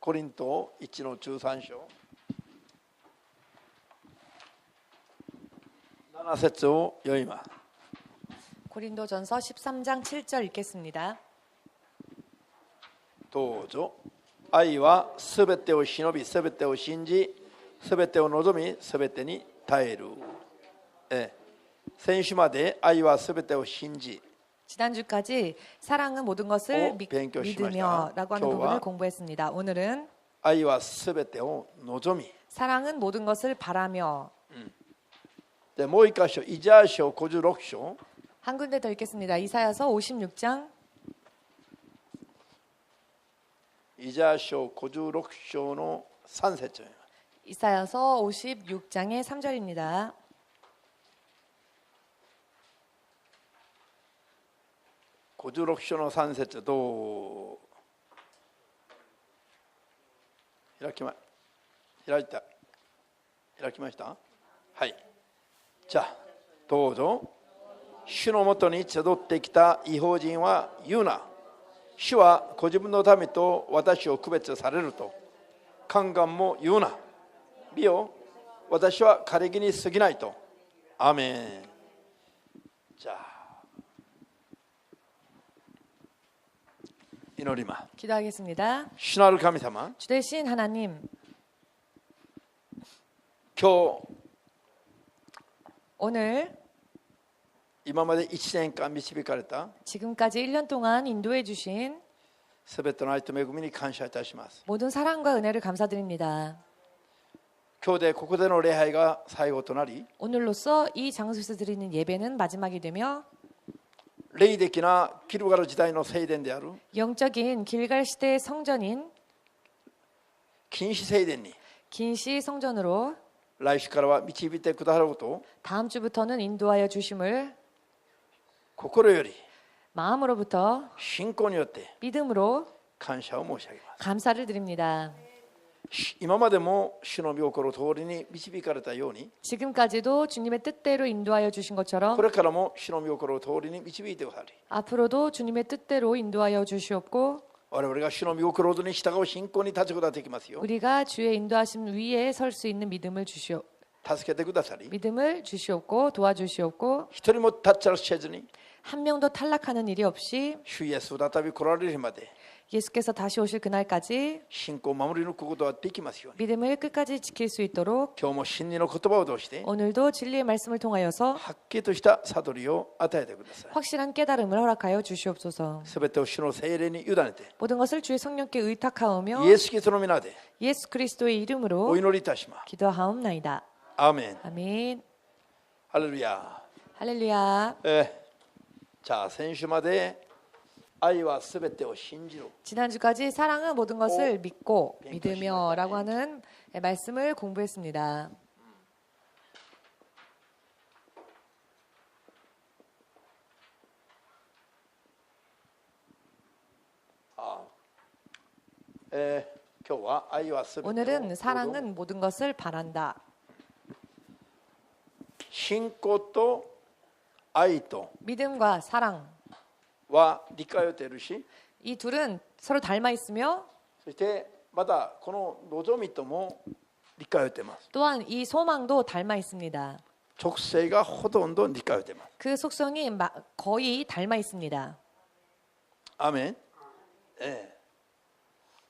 コリント1の13章7節を読みます。 고린도전서 13장 7절 읽겠습니다. どうぞ。愛はすべてを忍び、すべてを信じ、すべてを望み、すべてに耐える。先週まで愛はすべてを信じ 지난주까지 사랑은 모든 것을 믿으며 라고 하는 부분을 공부했습니다. 오늘은 愛はすべてを望み 사랑은 모든 것을 바라며. でもう一箇所、イザヤ書56章 한 군데 더 읽겠습니다. 이사야서 56장 イザヤ書56章の3節 이사야서 56장의 3절입니다. 56章の3節どう開きましたはい。じゃあどうぞ。主のもとに集ってきた異邦人は言うな。主はご自分の民と私を区別されると。宦官も言うな。見よ、私は枯れ木に過ぎないと。アーメン。じゃあ祈ります。 기도하겠습니다. 主なる神様、 주 되신 하나님, 今日 오늘 今まで1年間導かれた 지금까지 1년 동안 인도해 주신 すべての愛と恵みに感謝いたします。 모든 사랑과 은혜를 감사드립니다. 今日でここでの礼拝が最後となり、 오늘로써 이 장소에서 드리는 예배는 마지막이 되며 霊的なギルガル時代の聖殿である 영적인 길갈 시대의 성전인 禁止聖殿に 긴시 성전으로 来週からは導いてくださることを 다음 주부터는 인도하여 주심을 心より 마음으로부터 信仰によって 믿음으로 感謝を申し上げます。 감사를 드립니다. 今までも主の御心通りに導かれたように、 지금까지도 주님의 뜻대로 인도하여 주신 것처럼 これからも主の御心通りに導いてくださり、 앞으로도 주님의 뜻대로 인도하여 주시옵고 我々が主の御心に従う信仰に立つことができますよ。 우리가 주의 인도하심 위에 설 수 있는 믿음을助けてくださり、 주시옵고 도와주시옵고 一人も立ちせずに 한 명도 탈락하는 일이 없이 主イエス再び来られる日まで 예수께서 다시 오실 그날까지 信仰を守り抜くことができますように、 믿음을 끝까지 지킬 수 있도록 今日も真理の言葉を通して 오늘도 진리의 말씀을 통하여서 はっきりとした悟りを与えてください。 확실한 깨달음을 허락하여 주시옵소서. すべてを主の聖霊に委ねて、 모든 것을 주의 성령께 의탁하오며 イエス・キリストの皆で 예수 그리스도의 お 이름으로 祈りいたします。 기도하옵나이다. アーメン。 아멘. ハレルヤ。 할렐루야. じゃあ先週まで愛はすべてを信じる。 지난주까지 사랑은 모든 것을 믿고 믿으며 라고 하는 말씀을 공부했습니다. 오늘은 사랑은 모든 것을 바란다. 信仰と愛と 믿음과 사랑 は理解を得ているし、 이 둘은 서로 닮아 있으며 そしてまたこの望みとも理解を得ています。 또한 이 소망도 닮아 있습니다. 属性がほとんど理解を得ています。 그 속성이 거의 닮아 있습니다. アーメン。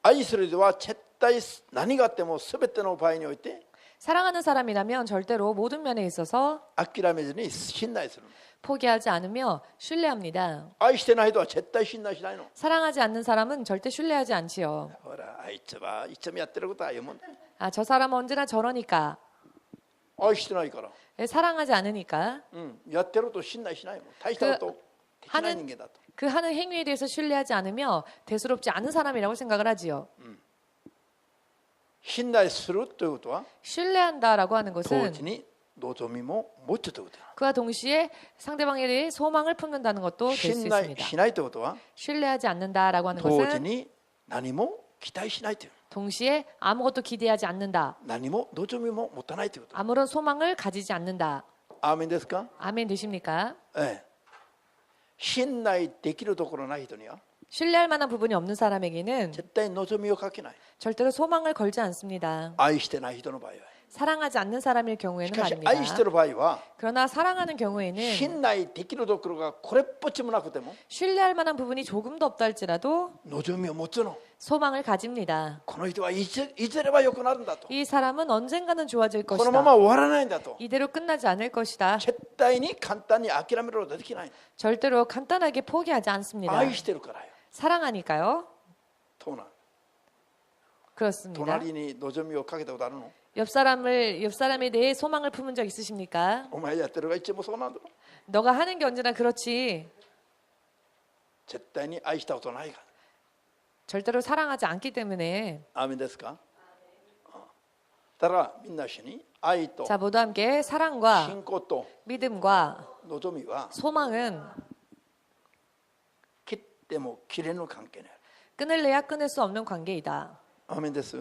愛する人は絶対何があってもすべての場合において 사랑하는 사람이라면 절대로 모든 면에 있어서 諦めずに信頼する。 포기하지 않으며 신뢰합니다. 愛してない人は絶対信頼しないの。 사랑하지 않는 사람은 절대 신뢰하지 않지요. ほら、あいつはいつもやってることは言うもんだ。 아, 저 사람은 언제나 저러니까. 愛してないから。 사랑하지 않으니까. やってると信頼しないもん。大したことできない人間だと。 그 하는 행위에 대해서 신뢰하지 않으며 대수롭지 않은 사람이라고 생각을 하지요. 信頼するということは 신뢰한다라고 하는 同 것은 時に望みも持つということだ。 그와 동시에 상대방에 대해 소망을 품는다는 것도 될 수 信頼 있습니다. しないということは 신뢰하지 않는다라고 하는 同時 것은 に何も期待しないという、 동시에 아무것도 기대하지 않는다. 何も望みも持たないということ。 아무런 소망을 가지지 않는다. アーメンですか？ 아멘 되십니까? 信頼できるところない人には 신뢰할 만한 부분이 없는 사람에게는 絶対望みをかけない。 절대로 소망을 걸지 않습니다. 愛してない人の場合は。 사랑하지 않는 사람일 し 경우에는 かし 말입니다. 愛してる場合は 그러나 사랑하는 경우에는 信頼できるところがこれっぽっちもなくても 신뢰할 만한 부분이 조금도 없다 할지라도 望みを持つの。 소망을 가집니다. この人はいずれは良くなるんだと。 이 사람은 언젠가는 좋아질 このまま 것이다. 終わらないんだと。 이대로 끝나지 않을 것이다. 絶対に簡単に諦めることができない。 절대로 간단하게 포기하지 않습니다. 愛してるからよ。 사랑하니까요. そうなん。 그렇습니다. 隣に望みをかけたことあるの？ 옆 사람에 대해 소망을 품은 적 있으십니까? お前やってるがいつもそうなんだろ。 너가 하는 게 언제나 그렇지. 絶対に愛したことないから。 절대로 사랑하지 않기 때문에. アーメンですか？だからみんな一緒に愛と 자, 모두 함께 사랑과 信仰と 믿음과 望みは 소망은 切っても切れぬ関係にある。 끊을래야 끊을 수 없는 관계이다. アーメンです。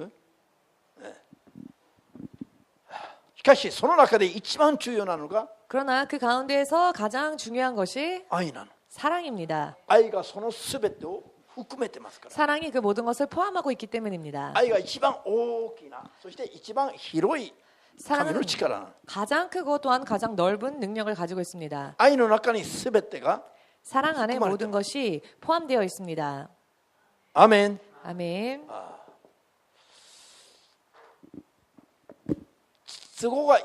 しかしその中で一番重要なのが 그러나 그 가운데에서 가장 중요한 것이 愛なの。 사랑입니다. 愛がそのすべてを含めてますから。 사랑이 그 모든 것을 포함하고 있기 때문입니다. 愛が一番大きな、そして一番広い神 사랑은 の力なの。 가장 크고 또한 가장 넓은 능력을 가지고 있습니다. 愛の中にすべてが 사랑 안에含まれて 모든 것이 포함되어 있습니다. アーメン。 아멘. 都合が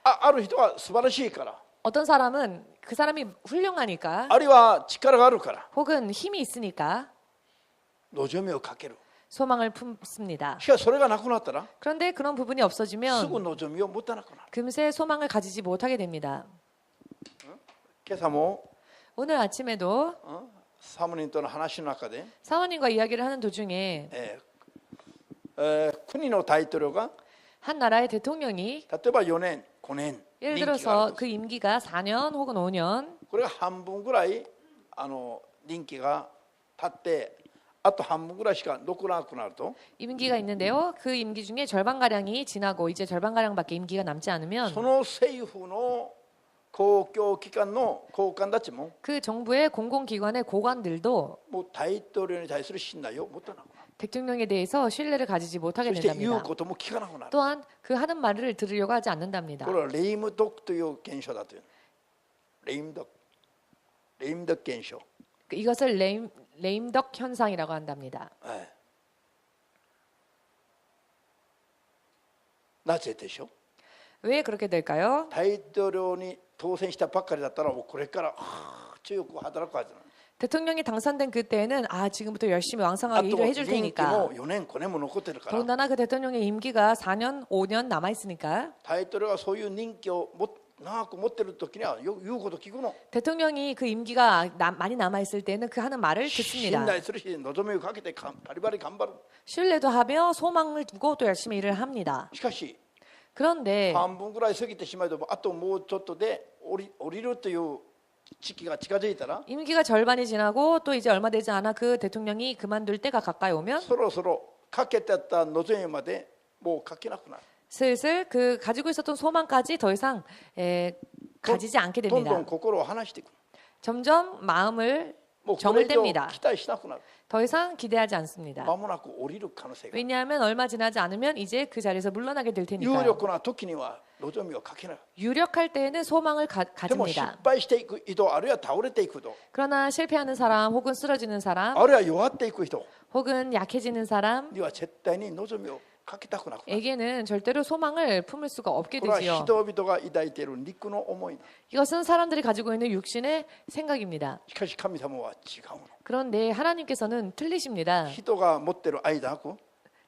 ある人は素晴らしいから、 어떤 사람은 그 사람이 훌륭하니까 あるいは力があるから 혹은 힘이 있으니까 望みをかける。 소망을 품습니다. しかしそれがなくなったら 그런데 그런 부분이 すぐ 없어지면 望みを持たなくなる。 금세 소망을 가지지 못하게 됩니다. 今朝も 오늘 아침에도 サムニンとの話の中で、 사모님과 이야기를 하는 도중에 国の大統領が 한 나라의 대통령이 例えば4年5年 예를 任期がある 들어서 んです。 그 임기가 4년 혹은 5년 これが半分ぐらい任期が経ってあと半分ぐらいしか残らなくなると 임기가 있는데요. 그 임기 중에 절반가량이 지나고 이제 절반가량밖에 임기가 남지 않으면 その政府の公共機関の高官たちも 그 정부의 공공기관의 고관들도 もう大統領に対する信頼を持たなくなる。 대통령에 대해서 신뢰를 가지지 못하게 そして言う 된답니다. ことも聞かなくなる。 또한 그 하는 말을 들으려고 하지 않는답니다. これはレイムドックという現象だという。レイムドック現象。 이것을 레임덕 현상이라고 한답니다. なぜでしょう。 왜 그렇게 될까요? 大統領に当選したばっかりだったらもうこれから強く働くはずなの。 대통령이 당선된 그때에는 지금부터 열심히 あ 왕성하게 と 일을 해줄 任期 테니까. も4年5年も残ってるから 더군다나 그 대통령의 임기가 4년, 5년 남아 있으니까 大統領がそういう任期を長く持ってる時にはよく言うこと聞くの。 대통령이 그 임기가 많이 남아 있을 때는 그 하는 말을 信 듣습니다. 頼するし望みをかけてバリバリ頑張る。 신뢰도 하며 소망을 두고 또 열심히 일을 합니다. しかし 그런데 半分ぐらい過ぎてしまうとあともうちょっとで降りるという時期が近づいたら 임기가 절반이 지나고 또 이제 얼마 되지 않아 그 대통령이 그만둘 때가 가까이 오면 そろそろかけてあった望みまでもうかけなくなる。 슬슬 그 가지고 있었던 소망까지 더 이상 가지지 않게 どんどん 됩니다. 心を離していく。 점점 마음을 もうこれ以上 정을 뗍니다. 期待しなくなる。 더 이상 기대하지 않습니다. 間もなく降りる可能性が。 왜냐하면 얼마 지나지 않으면 이제 그 자리에서 물러나게 될 有 테니까요. 力な時には望みをかけない。 유력할 때에는 소망을 でも失 가집니다. 敗していく人、あるいは倒れていく人、 그러나 실패하는 사람 혹은 쓰러지는 사람 あるいは弱っていく人 혹은 약해지는 사람 には絶対に望みをかけたくなくなる。 에게는 절대로 소망을 품을 수가 없게 これは 되지요. 人々が抱いている肉の思いだ。 이것은 사람들이 가지고 있는 육신의 생각입니다. しかし神様は違うの。 그런데 하나님께서는 틀리십니다. 人が持っている愛だく、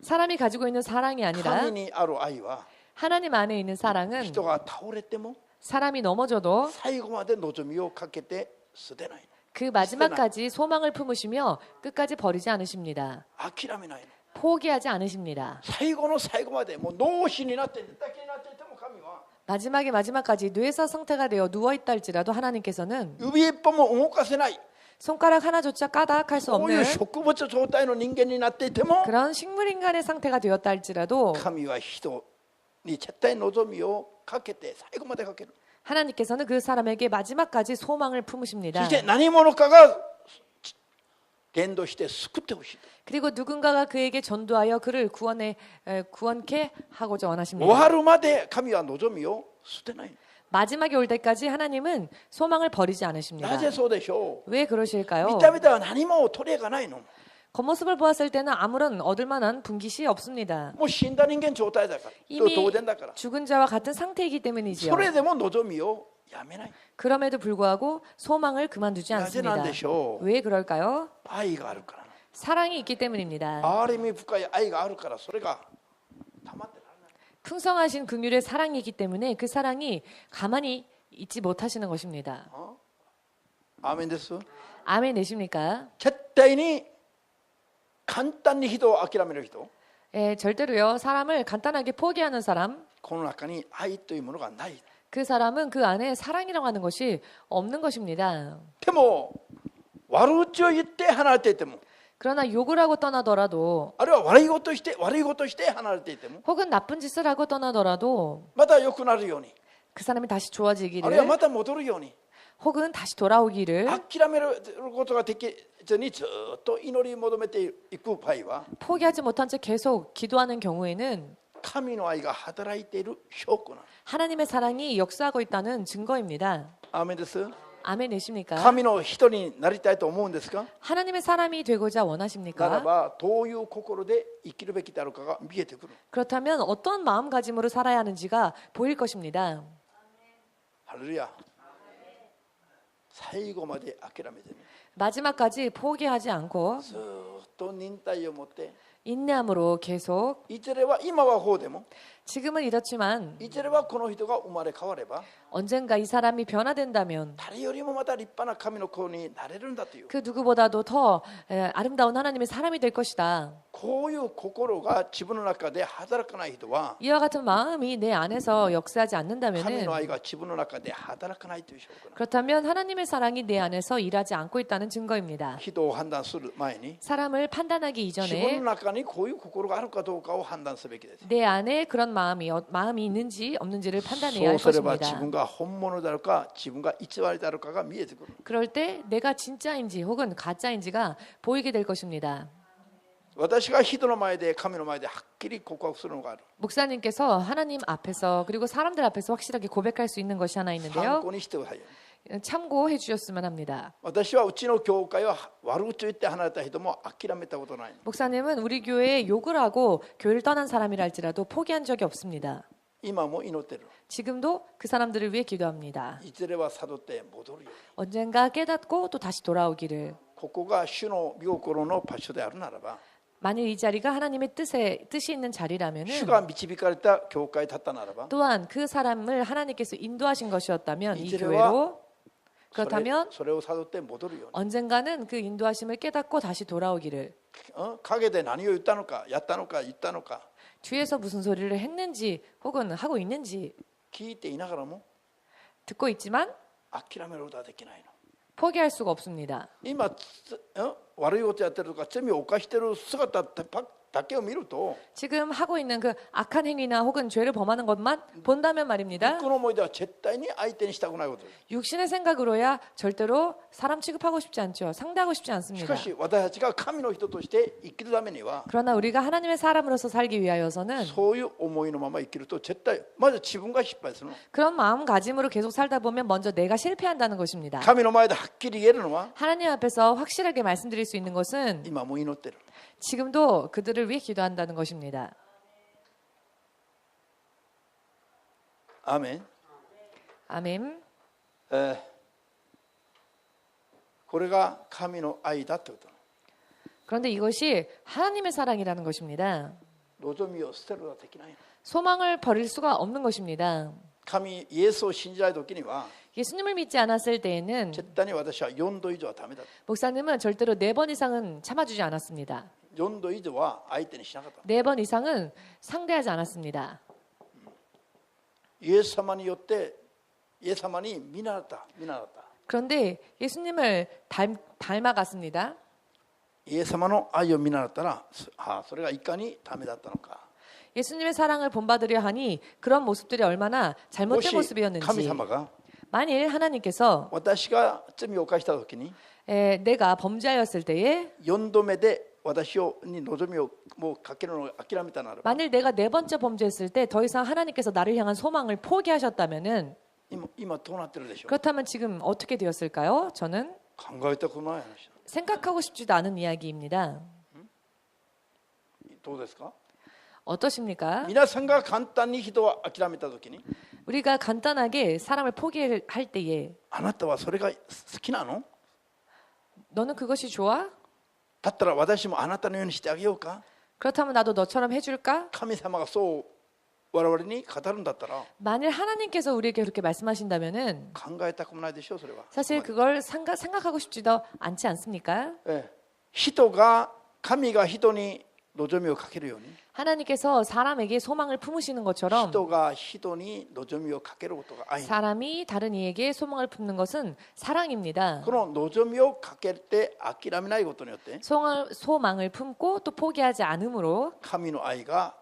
사람이 가지고 있는 사랑이 아니라 神にある愛は 하나님 안에 있는 사랑은 人が倒れても 사람이 넘어져도 最後まで望みをかけて捨てない。 그 마지막까지 소망을 품으시며 끝까지 버리지 않으십니다. 諦めないの。 포기하지 않으십니다. 最後の最後までもう脳死になって寝たきりになっていても神は 마지막에 마지막까지 뇌사 상태가 되어 누워있다 할지라도 하나님께서는 指一本も動かせない、 손가락 하나조차 까닥할 수 そういう 없는 植物状態の人間になっていても 그런 식물인간의 상태가 되었다 할지라도 神は人に絶対望みをかけて最後までかける。 하나님께서는 그 사람에게 마지막까지 소망을 そ 품으십니다. して何者かが伝道して救ってほしい。 그리고 누군가가 그에게 전도하여 그를 구원케 하고자 終 원하십니다. わるまで神は望みを捨てない。 마지막에 올 때까지 하나님은 소망을 버리지 않으십니다. なぜそうでしょ 왜 う。 그러실까요? 見た目では何も取り柄がないの。 겉모습을 보았을 때는 아무런 얻을 만한 분깃이 없습니다. もう死んだ人間状態だから。 이미 当然だから。 죽은 자와 같은 상태이기 때문이지요. それでも望みをやめない。 그럼에도 불구하고 소망을 그만두지 なぜなん 않습니다. でしょう。 왜 그럴까요? 愛があるからな。 사랑이 있기 때문입니다. ありみ深い愛があるから、それがたまってられない。 풍성하신 긍휼의 사랑이 있기 때문에 그 사랑이 가만히 있지 못하시는 것입니다. アーメンです。 아멘 내십니까? 絶対に簡単に人を諦める人、 예, 절대로요. 사람을 간단하게 포기하는 사람, この中に愛というものがない。 그 사람은 그 안에 사랑이라고 하는 것이 없는 것입니다. でも悪口を言って離れていても、 그러나 욕을 하고 떠나더라도 あるいは悪いことして離れていても、 혹은 나쁜 짓을 하고 떠나더라도 また良くなるように、 그 사람이 다시 あるいは 좋아지기를 また戻るように、 혹은 다시 돌아오기를 諦めることができずにずっと祈り求めていく場合は、 포기하지 못한 채 계속 기도하는 경우에는 神の愛が働いている証拠なの。 하나님의 사랑이 역사하고 있다는 증거입니다. アーメンです。 아멘 내십니까? 神の人になりたいと思うんですか？ 하나님의 사람이 되고자 なら 원하십니까? ばどういう心で生きるべきであるかが見えてくる。 그렇다면 어떤 마음가짐으로 살아야 하는지가 보일 것입니다. ハレルヤ。最後まで諦めてね。 마지막까지 포기하지 않고 ずっと忍耐を持って、 인내함으로 계속 いずれは今はこうでも、 지금은 이렇지만 いずれはこの人が生まれ変われば、 언젠가 이 사람이 변화된다면 誰よりもまた立派な神の子になれるんだという、 그 누구보다도 더 아름다운 하나님의 사람이 될 것이다. こういう心が自分の中で働かない人は、 이와 같은 마음이 내 안에서 역사하지 神 않는다면 の愛が自分の中で働かないという証拠な。 그렇다면 하나님의 사랑이 내 안에서 일하지 않고 있다는 증거입니다. 人を判断する前に、 사람을 판단하기 自分 이전에 の中にこういう心があるかどうかを判断すべきです。 내 안에 그런 마음이 있는지 없는지를 판단해야 そう 할 すれば自 것입니다. 分が本物であるか、自分が偽りであるかが見えてくる。 그럴 때 내가 진짜인지 혹은 가짜인지가 보이게 될 것입니다. 私が人の前で神の前ではっきり告白するのがある。 목사님께서 하나님 앞에서 그리고 사람들 앞에서 확실하게 고백할 수 있는 것이 하나 参 있는데요. 考にしてくださいよ。 참고해 주셨으면 합니다. 私はうちの教会は悪口を言って離れた人も諦めたことない。 목사님은 우리 교회에 욕을 하고 교회를 떠난 사람이라 할지라도 포기한 적이 없습니다. 今も祈ってる。 지금도 그 사람들을 위해 기도합니다. いずれは悟って戻るよ。 언젠가 깨닫고 또 다시 돌아오기를. ここが主の御心の場所であるならば、 만일 이 자리가 하나님의 뜻이 있는 자리라면은 主が導かれた教会だったならば、 또한 그 사람을 하나님께서 인도하신 것이었다면 이 이제와 교회로 それ 그렇다면 それを悟って戻るように。 언젠가는 그 인도하심을 깨닫고 다시 돌아오기를. 陰で何を言ったのか、やったのか、言ったのか 뒤에서 무슨 소리를 했는지 혹은 하고 있는지 聞いていながらも 듣고 있지만 諦めることはできないの。 포기할 수가 없습니다. 今悪いことやってるとか罪を犯してる姿だけを見ると、 지금 하고 있는 그 악한 행위나 혹은 죄를 범하는 것만 본다면 말입니다. この思いでは絶対に相手にしたくないことです。 육신의 생각으로야 절대로 사람 취급하고 싶지 않죠. 상대하고 싶지 し 않습니다. かし私たちが神の人として生きるためには、 그러나 우리가 하나님의 사람으로서 살기 위하여서는 そういう思いのまま生きると絶対まず自分が失敗するの。 그런 마음가짐으로 계속 살다 보면 먼저 내가 실패한다는 것입니다. 神の前ではっきり言えるのは 하나님 앞에서 확실하게 말씀드릴 수 있는 것은 今も祈ってる。 지금도 그들을 위해 기도한다는 것입니다. アーメン。 아멘. これが神の愛だということ。 그런데 이것이 하나님의 사랑이라는 것입니다. 望みを捨てることはできない。 소망을 버릴 수가 없는 것입니다. 神イエスを信じない時には 예수님을 믿지 않았을 때에는 絶対に私は4度以上はダメだ。 목사님은 절대로 4번 이상은 참아주지 않았습니다. 4度以上は相手にしなかった。 4번 이상은 상대하지 않았습니다. イエス様によってイエス様に見習った。 그런데 예수님을 닮아갔습니다. イエス様の愛を見習ったら、それがいかにダメだったのか。 예수님의 사랑을 본받으려 하니 그런 모습들이 얼마나 も 잘못된 し神 모습이었는지. 様が 만일 하나님께서 私が罪を犯した時に 내가 범죄하였을 때에 4度目で私に望みをもうかけるのを諦めたならば 만일 내가 네 번째 범죄했을 때 더 이상 하나님께서 나를 향한 소망을 포기하셨다면은 今どうなってるでしょう 그렇다면 지금 어떻게 되었을까요? 저는 考えたくない話 생각하고 싶지도 않은 이야기입니다. どうですか 어떠십니까? 皆さんが簡単に人を諦めたときに 우리가 간단하게 사람을 포기할 때에 あなたはそれが好きなの 너는 그것이 좋아? だったら私もあなたのようにしてあげようか 그렇다면 나도 너처럼 해줄까? 神様がそう我々に語るんだったら 만일 하나님께서 우리에게 그렇게 말씀하신다면은 考えたくもないでしょうそれは 사실 그걸 생각하고 싶지도 않지 않습니까? 人が神が人に望みをかけるように 하나님께서 사람에게 소망을 품으시는 것처럼 人が人に望みをかけることが愛 사람이 다른 이에게 소망을 품는 것은 사랑입니다. この望みをかけて諦めないことによって 소망을 품고 또 포기하지 않으므로 神の愛が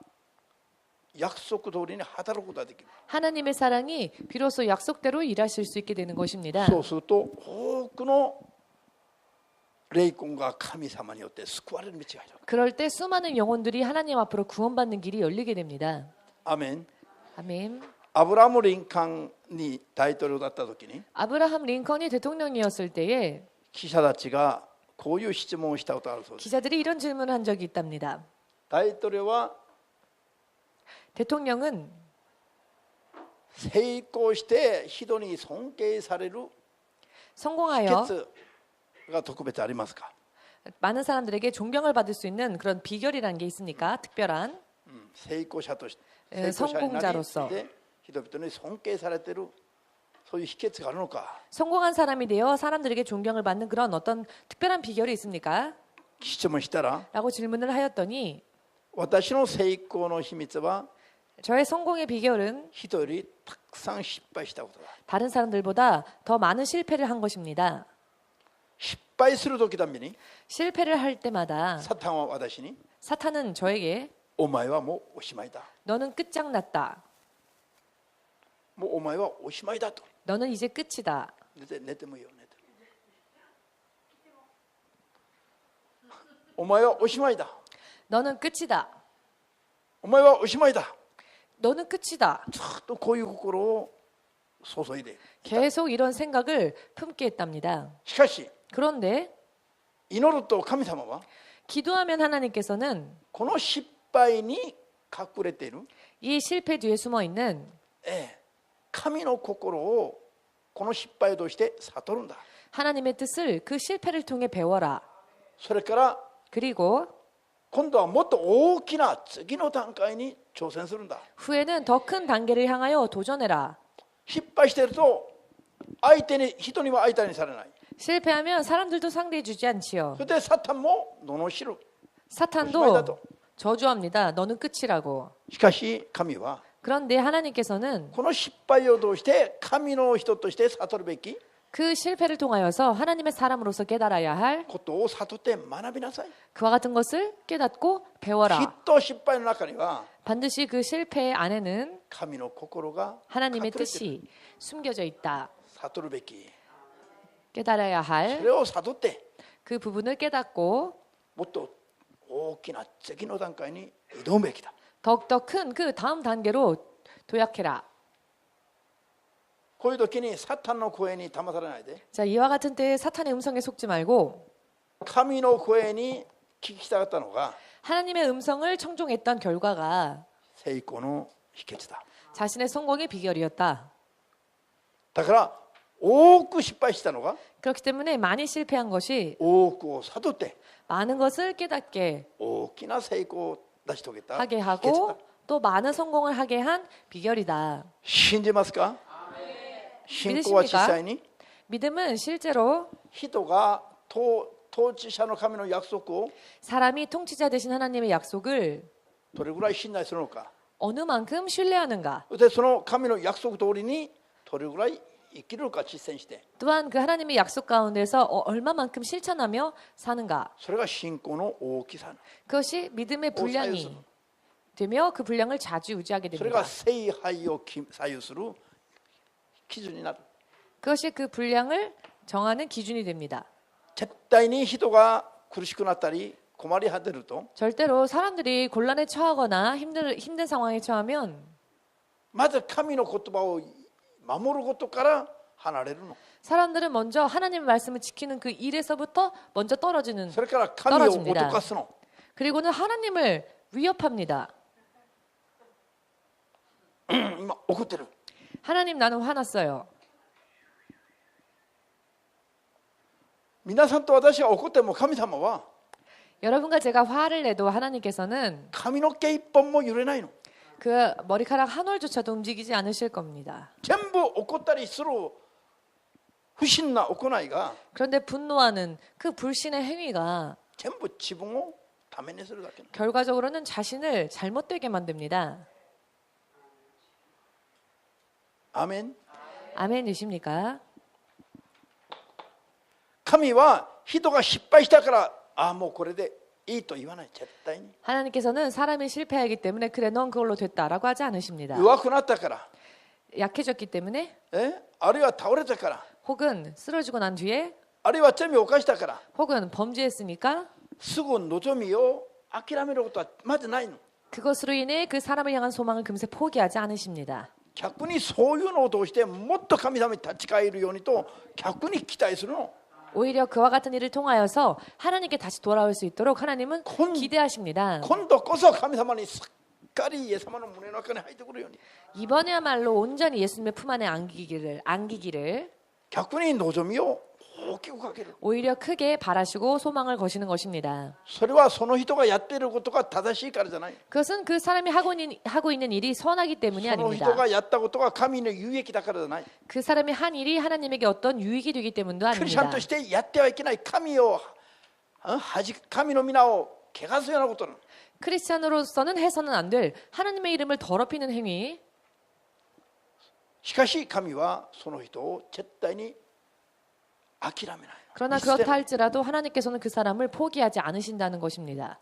約束通りに働くことができる 하나님의 사랑이 비로소 약속대로 일하실 수 있게 되는 것입니다. そうすると多くの霊魂が神様によって救われる道がある 그럴 때 수많은 영혼들이 하나님 앞으로 구원받는 길이 열리게 됩니다. アメン 아멘. アブラム・リンカンに大統領だった時に 아브라함 링컨이 대통령이었을 때에 記者たちがこういう質問をしたことがあるそうです 기자들이 이런 질문을 한 적이 있답니다. 大統領は 대통령은 成功して人に尊敬される秘 성공하여 訣が特別ありますか 많은 사람들에게 존경을 받을 수 있는 그런 비결이라는 게 있습니까? 특별한 成功者として 성공자로서 人々に尊敬されているそういう秘訣があるのか 성공한 사람이 되어 사람들에게 존경을 받는 그런 어떤 특별한 비결이 있습니까? 質問したら 라고 질문을 하였더니 私の成功の秘密は 저의 성공의 비결은 人よりたくさん失敗したことだ 다른 사람들보다 더 많은 실패를 한 것입니다. 失敗する時たびに 실패를 할 때마다 サタンは私に 사탄은 저에게 お前はもうおしまいだ 너는 끝장났다. もうお前はおしまいだと 너는 이제 끝이다. 寝てもいいよ寝てお前はおしまいだ 너는 끝이다. お前はおしまいだ 너는 끝이다. ずっとこういう心を注いで 계속 이런 생각을 품게 했답니다. しかし 그런데 祈ると神様は 기도하면 하나님께서는 この失敗に隠れている 이 실패 뒤에 숨어 있는 神の心をこの失敗を通して悟るんだ 하나님의 뜻을 그 실패를 통해 배워라. それから 그리고 今度はもっと大きな次の段階に挑戦するんだ 후에는 더 큰 단계를 향하여 도전해라. 失敗していると相手に人には相手にされない 실패하면 사람들도 상대해 주지 않지요. それでサタンも罵る 사탄도 저주합니다. 너는 끝이라고. しかし神は 그런데 하나님께서는 この失敗を通して神の人として悟るべき 그 실패를 통하여서 하나님의 사람으로서 깨달아야 할 ことを悟って学びなさい 그와 같은 것을 깨닫고 きっ 배워라. と失敗の中には 반드시 그 실패 안에는 神の心が隠 하나님의 れている 뜻이 숨겨져 있다. 悟るべき 깨달아야 そ 할 れを悟って 그 부분을 깨닫고 もっと大きな次の段階に挑むべきだ 더욱더 큰 그 다음 단계로 도약해라. こういう時にサタンの声に騙されないで 자, 이와 같은 때에 사탄의 음성에 속지 말고 神の声に聞きたかったのが 하나님의 음성을 청종했던 결과가 成功の秘訣だ 자신의 성공의 비결이었다. だから多く失敗したのが 그렇기 때문에 많이 실패한 것이 多くを悟って 많은 것을 깨닫게 大きな成功を成し遂げた 하게 秘訣だ 하고 또 많은 성공을 하게 한 비결이다. 信じますか信仰は実際に 믿음은 실제로 人が統治者の神の約束を 사람이 통치자 되신 하나님의 약속을 どれぐらい信頼するのか 어느 만큼 신뢰하는가. でその神の約束通りにどれぐらい生きるのか実践して 또한 그 하나님의 약속 가운데서 얼마만큼 실천하며 사는가. それが信仰の大きさ 그것이 믿음의 분량이 되며 그 분량을 좌지우지하게 それが 됩니다. 聖杯を左右する基準になる 그것이 그 분량을 정하는 기준이 됩니다. 絶対に人が苦しくなったり困り果てると 절대로 사람들이 곤란에 처하거나 힘든 상황에 처하면 まず神の言葉を守ることから離れるの。 사람들은 먼저 하나님의 말씀을 지키는 그 일에서부터 먼저 それから神を 떨어집니다. 脅かすの。 그리고는 하나님을 위협합니다. 今怒ってる。 하나님 나는 화났어요. 皆さんと私が怒っても神様は 여러분과 제가 화를 내도 하나님께서는 髪の毛一本も揺れないの。 그 머리카락 한 올조차도 움직이지 않으실 겁니다. 全部怒ったりする不審な行いが 그런데 분노하는 그 불신의 행위가 全部自分をためにするだけ。 결과적으로는 자신을 잘못되게 만듭니다. アーメン。 아멘이십니까? 神は人が失敗したからああもうこれでいいと言わない。絶対に。 하나님께서는 사람이 실패하기 때문에 그래 넌 그걸로 됐다라고 하지 않으십니다. 弱くなったから 약해졌기 때문에 あるいは倒れたから 혹은 쓰러지고 난 뒤에 あるいは罪を犯したから 혹은 범죄했으니까 すぐ望みを諦めることはまずないの。 그것으로 인해 그 사람을 향한 소망을 금세 포기하지 않으십니다. 逆にそういうのを通してもっと神様に立ち返るようにと逆に期待するの。 오히려 그와 같은 일을 통하여서 하나님께 다시 돌아올 수 있도록 하나님은 기대하십니다. 今度こそ神様にすっかりイエス様の胸の中に入ってくるように 이번에야말로 온전히 예수님의 품 안에 안기기를 逆に望みを大きくかける。 오히려 크게 바라시고 소망을 거시는 것입니다. それはその人がやっていることが正しいからじゃない。 그것은 그 사람이 하고 있는 일이 선하기 때문이 その 아닙니다. 人がやったことが神の有益だからじゃない。 그 사람이 한 일이 하나님에게 어떤 유익이 되기 때문도 クリスチャン 아닙니다. としてやってはいけない神の皆を汚すようなことなの。 크리스찬으로서는 해서는 안 될 하나님의 이름을 더럽히는 행위. しかし神はその人を絶対に諦めない。 그러나 그렇다 할지라도 하나님께서는 그 사람을 포기하지 않으신다는 것입니다.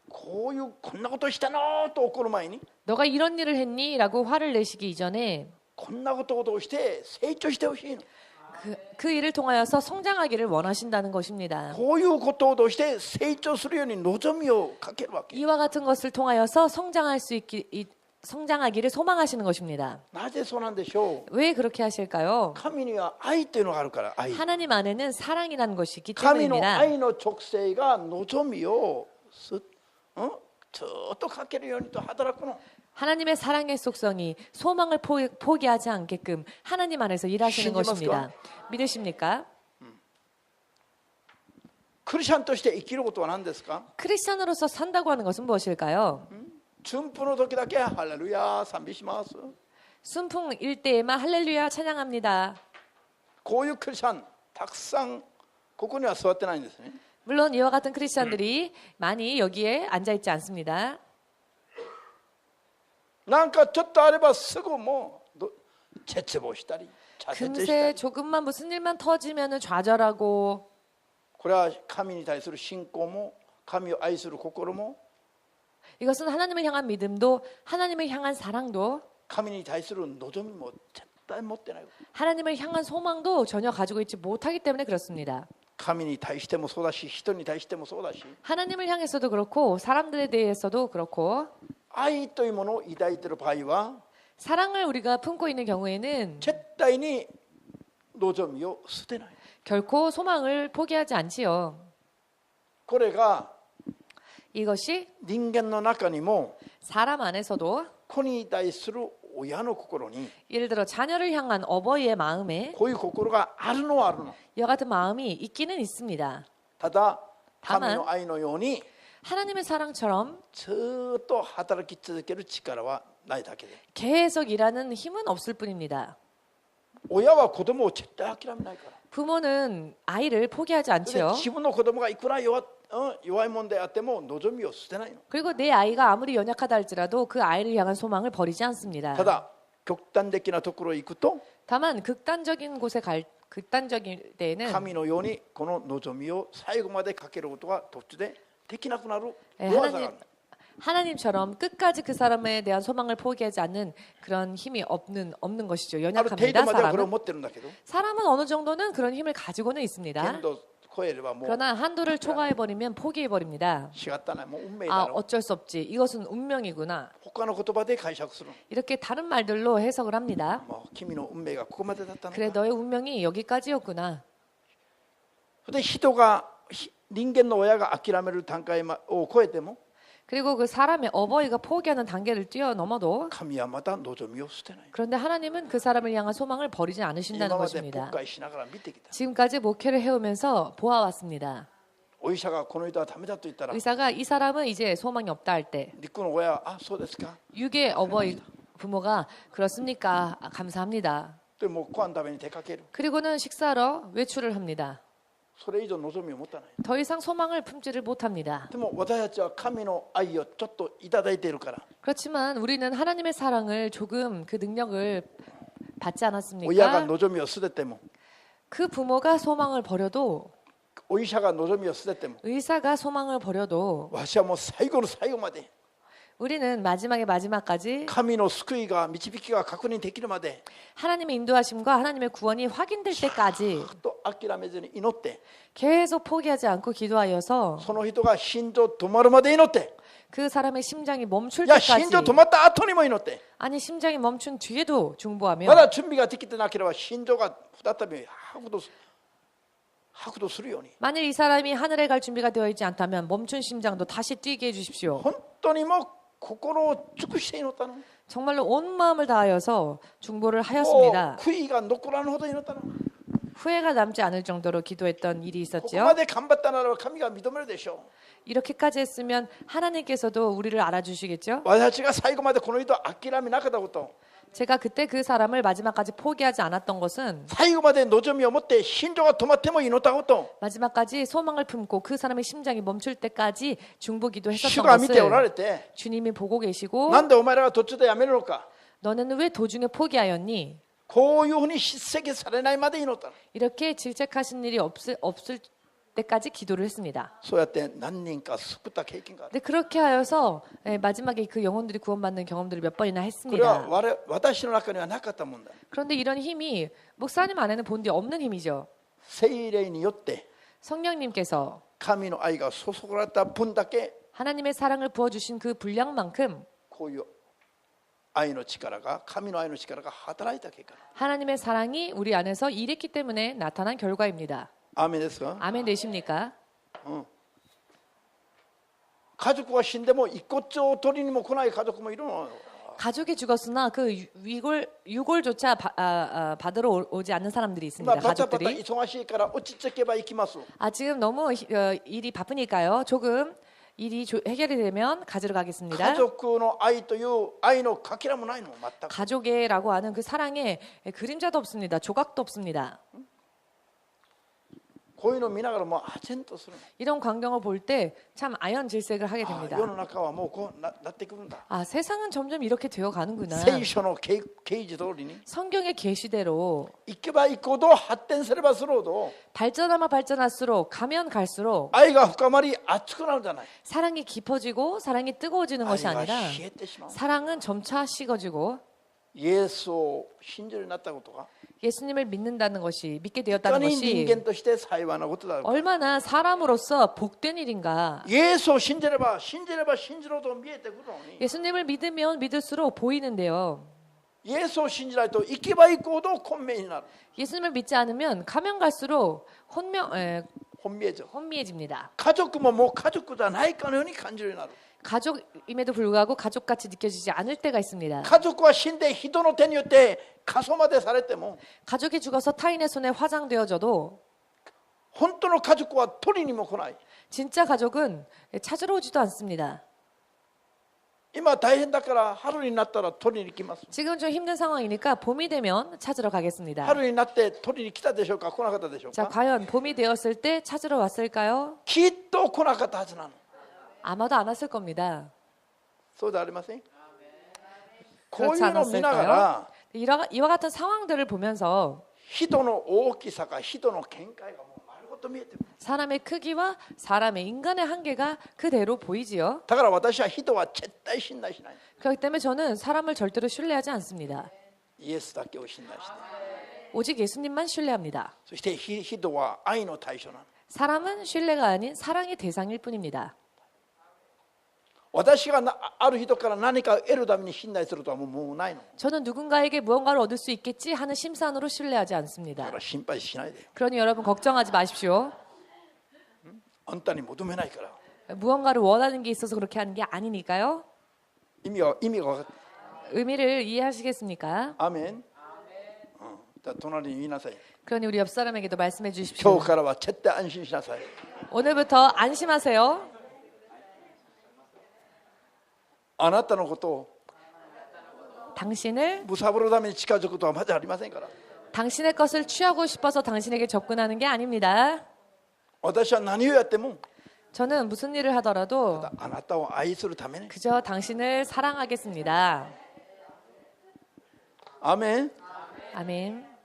こんなことしたのと怒る前に 너가 이런 일을 했니? 라고 화를 내시기 이전에 こんなことを通して成長してほしいの。 그 일을 통하여서 성장하기를 원하신다는 것입니다. こういうことを通して成長するように望みをかけるわけ。 이와 같은 것을 통하여서 성장하기를 소망하시는 것입니다. なぜそうなんでしょう。 왜 그렇게 하실까요? 神には愛というのがあるから。愛。 하나님 안에는 사랑이라는 것이 있기 神の 때문입니다. 愛の直性が望みをずっとかけるようにと働くの。 하나님의 사랑의 속성이 소망을 포기하지 않게끔 하나님 안에서 일하시는 것입니다. 믿으십니까? クリスチャンとして生きることは何ですか？ 크리스찬으로서 산다고 하는 것은 무엇일까요? 順風の時だけハレルヤ賛美します。 순풍일 때에만 할렐루야 찬양합니다. こういうクリスチャンたくさんここには座ってないんですね。 물론 이와 같은 크리스찬들이 많이 여기에 앉아 있지 않습니다. なんかちょっとあればすぐもう絶望したり挫折した 금세 り。 조금만 무슨 일만 터지면 좌절하고 これは神に対する信仰も神を愛する心も 이것은 하나님을 향한 믿음도 하나님을 향한 사랑도 神に対する望みも絶対持ってない。 하나님을 향한 소망도 전혀 가지고 있지 못하기 때문에 그렇습니다. 神に対してもそうだし人に対してもそうだし 하나님을 향해서도 그렇고 사람들에 대해서도 그렇고 愛というものを抱いている場合は 사랑을 우리가 품고 있는 경우에는 絶対に望みを捨てない。 결코 소망을 포기하지 않지요. これが 이것이 人間の中にも 사람 안에서도 子に対する親の心に 예를 들어 자녀를 향한 어버이의 마음에 こういう心があるのはあるの。 이와 같은 마음이 있기는 있습니다. ただ神の愛のように 하나님의 사랑처럼 ずっと働き続ける力はないだけで 계속 일하는 힘은 없을 뿐입니다. 親は子供を絶対諦めないから。 부모는 아이를 포기하지 で 않지요. 自分の子供がいくら弱いもんであっても望みを捨てないの。 그리고 내 아이가 아무리 연약하다 할지라도 그 아이를 향한 소망을 버리지 않습니다. ただ極端的なところへ行くと 다만 극단적인 때에는 神のようにこの望みを最後までかけることが途中でできなくなる 네, 弱さがある。 하나님처럼 끝까지 그 사람에 대한 소망을 포기하지 않는 그런 힘이 없는 것이죠. ある程度 연약합니다. まではこれを 사람은. 持ってるんだけど 사람은 어느 정도는 그런 힘을 가지고는 있습니다. けど超えればもう 그러나 한도를 초과해버리면 포기해버립니다. 違ったなもう運命 아, だろう 어쩔 수 없지. 이것은 운명이구나. 他の言葉で解釈する 이렇게 다른 말들로 해석을 합니다. もう君の運命がここまでだったの 그래, か 너의 운명이 여기까지였구나. で人が人間の親が諦める段階を超えても 그리고 그 사람의 어버이가 포기하는 단계를 뛰어넘어도 神はまた望みを捨てない 그런데 하나님은 그 사람을 향한 소망을 버리지 今 않으신다는 まで牧 것입니다. 会しながら見てきた 지금까지 목회를 해오면서 보아왔습니다. お医者がこの人はダメだと言ったら 의사가 이 사람은 이제 소망이 없다 할 때 陸の親はあそうですか 육의 어버이 부모가 그렇습니까? 아, 감사합니다. でもうご飯食べに出かける 그리고는 식사하러 외출을 합니다. それ以上望みを持たない 더 이상 소망을 품지를 못합니다. でも私たちは神の愛をちょっといただいているから 그렇지만 우리는 하나님의 사랑을 조금 그 능력을 받지 親が 않았습니까? 望みを捨てても 그 부모가 소망을 버려도 お医者が望みを捨てても 의사가 소망을 버려도 わしはもう最後の最後まで 우리는 마지막의 마지막까지 神の救いが導きが確認できるまで 하나님의 인도하심과 하나님의 구원이 확인될 때까지 と諦めずに祈って 계속 포기하지 않고 기도하여서 その人が心臓止まるまで祈って 그 사람의 심장이 멈출 いや 때까지 心臓止まった後にも祈って 아니 심장이 멈춘 뒤에도 중보하며 まだ準備ができてなければ心臓が再び拍動するように 만일 이 사람이 하늘에 갈 준비가 되어 있지 않다면 멈춘 심장도 다시 뛰게 해주십시오. 本当にもう心を尽くして祈ったの 정말로 온 마음을 다하여서 중보를 もう 하였습니다. 悔いが残らぬほど祈ったの 후회가 남지 않을 정도로 기도했던 일이 ここま 있었지요. で頑張ったならば神が認めるでしょ 이렇게까지 했으면 하나님께서도 우리를 알아주시겠죠. う私たちが最後までこの人を諦めなかったこと 제가 그때 그 사람을 마지막까지 포기하지 않았던 것은 最後まで望みを持って心臓が止まっても祈ったこと 마지막까지 소망을 품고 그 사람의 심장이 멈출 때까지 중보기도 主 했었던 が見ておら 것을 れて 주님이 보고 계시고 なんでお前らが途中でやめるのか 너는 왜 도중에 포기하였니? こういうふうに叱責されないまで祈ったの 이렇게 질책하신 일이 없을 때까지 기도를 했습니다. そうやって何人か救った経験がある 근데 그렇게 하여서 마지막에 그 영혼들이 구원받는 경험들을 몇 번이나 これは 했습니다. 私の中にはなかったもんだ 그런데 이런 힘이 목사님 안에는 본디 없는 힘이죠. 聖霊によって 성령님께서 神の愛が注がれた分だけ 하나님의 사랑을 부어주신 그 분량만큼 こういう愛の力が神の愛の力が働いた結果 하나님의 사랑이 우리 안에서 일했기 때문에 나타난 결과입니다. アーメンですか 아멘 되십니까? 家族は死んでも遺骨を取りにも来ない家族もいるの 가족이 죽었으나 그 유골조차 받으러 오지 않는 사람들이 今 있습니다. バタバタ 가족들이. 忙しいから落ち着けば行きます 아 지금 너무 일이 바쁘니까요. 조금 일이 해결이 되면 가지러 家 가겠습니다. 族の愛という愛のかけらもないの全く 가족애라고 하는 그 사랑에 그림자도 없습니다. 조각도 없습니다. こういうのを見ながらもうあぜんとするの 이런 광경을 볼 때 참 아연질색을 하게 あ 됩니다. 世の中はもうこうなってくるんだ 아 세상은 점점 이렇게 되어 가는구나. 聖書の啓示通りに 성경의 계시대로 行けば行くほど発展すればするほど 발전하면 발전할수록 가면 갈수록 愛が深まり熱くなるじゃない 사랑이 깊어지고 사랑이 뜨거워지는 愛 것이 が 아니라 冷えてしまう 사랑은 점차 식어지고 イエスを信じるようになったことが 예수님을 믿는다는 것이 믿게 いか 되었다는 に人間 것이 として幸いなことだろうか 얼마나 사람으로서 복된 일인가. イエスを信じれば信じるほど見えてくるのに 예수님을 믿으면 믿을수록 보이는데요. イエスを信じないと行けば行くほど混迷になる 예수님을 믿지 않으면 가면 갈수록 혼미해져 혼미해집니다. 家族ももう家族じゃないかのように感じるようになる 가족임에도 불구하고 가족같이 느껴지지 않을 때가 있습니다. 家族は死んで人の手によって過疎までされても 가족이 죽어서 타인의 손에 화장되어져도 本当の家族は取りにも来ない 진짜 가족은 찾으러 오지도 않습니다. 今大変だから春になったら取りに来ます 지금 좀 힘든 상황이니까 봄이 되면 찾으러 가겠습니다. 春になって取りに来たでしょうか来なかったでしょう 자, か 과연 봄이 되었을 때 찾으러 왔을까요? きっと来なかったはずなの 아마도 안 왔을 겁니다. そうではありませんこう 그렇지 いうのを見ながら 않았을까요? 이와 같은 상황들을 보면서 人の大きさか人の見解がもう丸ごと見えてくる 사람의 크기와 사람의 인간의 한계가 그대로 보이지요. だから私は人は絶対信頼しない 그렇기 때문에 저는 사람을 절대로 신뢰하지 않습니다. イエスだけを信頼して 오직 예수님만 신뢰합니다. そして人は愛の対象なの 사람은 신뢰가 아닌 사랑의 대상일 뿐입니다. 私がある人から何かを得るために信頼するとはもうないの。 저는 누군가에게 무언가를 얻을 수 있겠지 하는 심산으로 신뢰하지 だ 않습니다. から心配しないでよ。 그러니 여러분 걱정하지 마십시오. あんたに求めないから。 무언가를 원하는 게 있어서 그렇게 하는 게 아니니까요. 意味が分かった。 의미를 이해하시겠습니까? アーメン。だから隣に言いなさい。 그러니 우리 옆 사람에게도 말씀해 今 주십시오. 日からは絶対安心しなさい。 오늘부터 안심하세요. あなたのことを 당신을 むさぼるために近づくことはまずありませんから。 당신의 것을 취하고 싶어서 당신에게 접근하는 게 아닙니다. 私は何をやっても 저는 무슨 일을 하더라도 あなたを愛するために。 그저 당신을 사랑하겠습니다. アーメン。 아멘.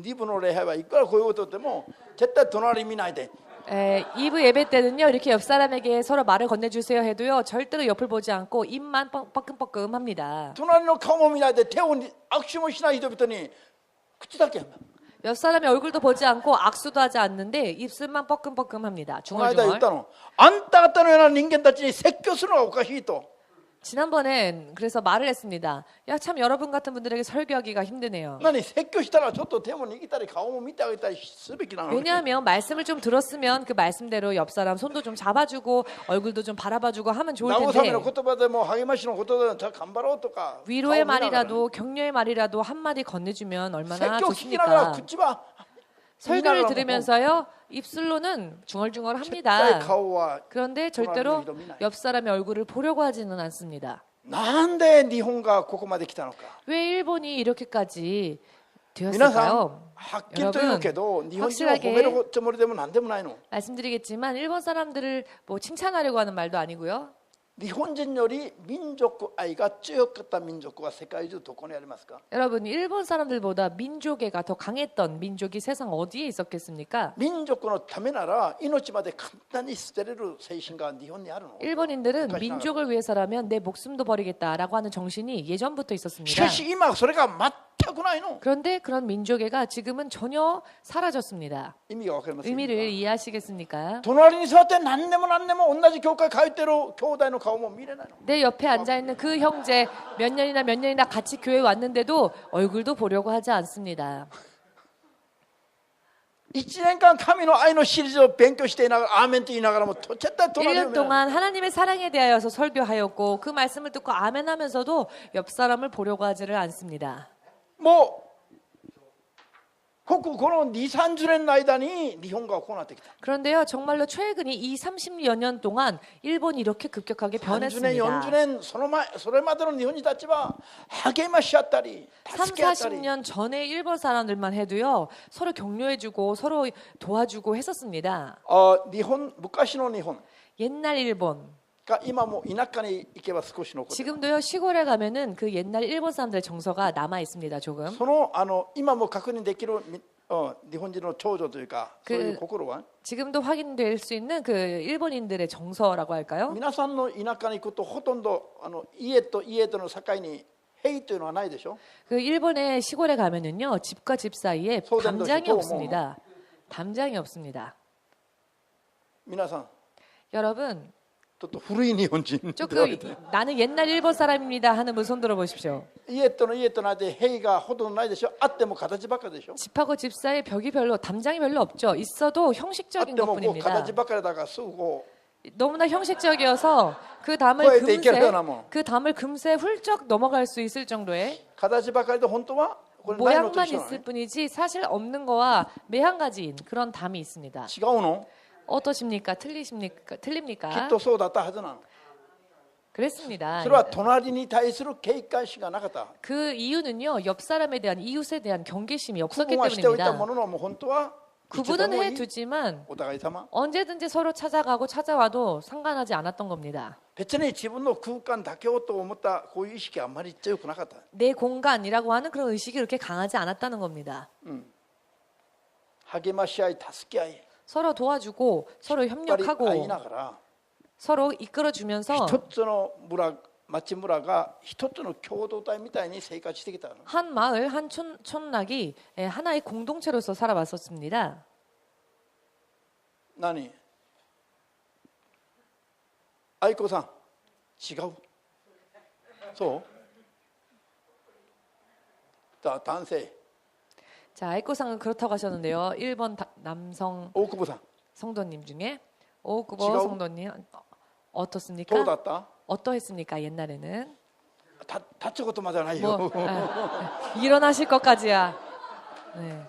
リブの礼拝はいくらこういうことでも絶対隣見ないで。 이브 예배 때는요 이렇게 옆 사람에게 서로 말을 건네주세요 해도요 절대로 옆을 보지 않고 입만 뻐끔뻐끔합니다. 隣の顔も見ないで手を握手もしない人々に口だけやん。 옆 사람의 얼굴도 보지 않고 악수도 하지 않는데 입술만 뻐끔뻐끔합니다. この間言っ 중얼중얼. たの。あんた方のような人間たちに説教するのはおかしいと。 지난번엔 그래서 말을 했습니다. 야, 참 여러분 같은 분들에게 설교하기가 힘드네요. 何説教したらちょっと手も握ったり顔も見てあげたりすべきなのに。 왜냐하면 말씀을 좀 들었으면 그 말씀대로 옆 사람 손도 좀 잡아주고 얼굴도 좀 바라봐주고 하면 좋을 慰め 텐데 の言葉でも励ましの言葉でもじゃあ頑張ろうとか 위로의 顔見ながら 말이라도 격려의 말이라도 한마디 건네주면 얼마나 説教聞きながら 좋습니까? 口は 설교를 들으면서요 입술로는 絶対 중얼중얼합니다. 顔は 그런데 절대로 옆 사람의 얼굴을 보려고 하지는 않습니다. なんで日本がここまで来たのか。 왜 일본이 이렇게까지 皆さん 되었을까요? はっきりと言うけど日本人を 확실하게 褒めるつもりでも何でもないの。 말씀드리겠지만 일본 사람들을 뭐 칭찬하려고 하는 말도 아니고요. 日本人より民族愛が強かった民族は世界中どこにありますか。 여러분 일본 사람들보다 민족애가 더 강했던 민족이 세상 어디에 있었겠습니까? 民族のためなら命まで簡単に捨てれる精神が日本にあるの。 일본인들은 민족을 위해서라면 내 목숨도 버리겠다라고 하는 정신이 예전부터 し 있었습니다. かし今それが全くないの。 그런데 그런 민족애가 지금은 전혀 사라졌습니다. 意味がわかりません。 의미를 이해하시겠습니까? 隣に座って何でも同じ教会通ってる兄弟の顔も見れないの。 내 옆에 앉아 있는 그 형제 몇 년이나 같이 교회 왔는데도 얼굴도 보려고 하지 않습니다. 1年間神の愛のシリーズを勉強していながらアーメンと言いながらも絶対隣を 1년 見ない。 동안 하나님의 사랑에 대하여서 설교하였고 그 말씀을 듣고 아멘하면서도 옆 사람을 보려고 하지를 않습니다. もうこの2、30年の間に日本がこうなってきた。 그런데요, 정말로 최근이 30여 년 동안 일본이 이렇게 급격하게 30年、 변했습니다. 40年それまでの日本人たちは励まし合ったり 3, 助け合ったり 40년 전에 일본 사람들만 해도요, 서로 격려해주고 서로 도와주고 했었습니다. 日本昔の日本 옛날 일본, が今も田舎に行けば少し残ってる。 지금도요, 시골에 가면은 그 옛날 일본 사람들의 정서가 남아 있습니다, 조금. その今も確認できる日本人の長女というかそういう心は 지금도 확인될 수 있는 그 일본인들의 정서라고 할까요? 皆さんの田舎に行くとほとんど家と家との境に塀というのはないでしょ。 그 일본의 시골에 가면은요, 집과 집 사이에 소단도 담장이 있고, 없습니다. 담장이 없습니다. 皆さん 여러분, ちょっと古い日本人 조금 나는 옛날 일본 사람입니다 하는 분 손 들어보십시오. 家との間で塀がほとんどないでしょ。あっても形ばっかりでしょ。 집하고 집 사이에 벽이 별로 담장이 별로 없죠. 있어도 あっ 형식적인 てもこう 것뿐입니다. 形ばっかりだからすぐこ 너무나 형식적이어서 그 담을 그거에 대해 얘기하려나 뭐. 금세 훌쩍 넘어갈 수 있을 정도의 う形ばかりで本当はこれないのと 모양만 一緒なの 있을 ね。 뿐이지 사실 없는 거와 매한가지인 그런 담이 있습니다. 違うの？ 어떠십니까? きっ 틀립니까? とそうだったはずなの。 그랬습니다. それは隣に対する警戒心がなかった。 그 이유는요, 옆 사람에 대한 이웃에 대한 경계심이 区 없었기 分はしておいた 때문입니다. もののもう本当はいつで 구분은 もいい 해두지만 お互い様。 언제든지 서로 찾아가고 찾아와도 상관하지 않았던 겁니다. 別に自分の空間だけをと思ったこういう意識はあんまり強くなかった。 내 공간이라고 하는 그런 의식이 그렇게 강하지 않았다는 겁니다. 励まし合い助け合い 서로 도와주고 서로 やっぱり会い 협력하고 ながら 서로 이끌어주면서 一つの町村が一つの共同体みたいに生活してきたの。 한 마을, 한 촌락이 하나의 공동체로서 살아왔었습니다. 何愛子さん違うそう자男性 자, 아이코상은 그렇다고 하셨는데요. 1번 남성 大久保さん 성도님 중에 오구보 지가오? 성도님 어떻습니까? どうだった 어떠했습니까? 옛날에는 立つことまではないよ、 뭐 일어나실 것까지야. 네.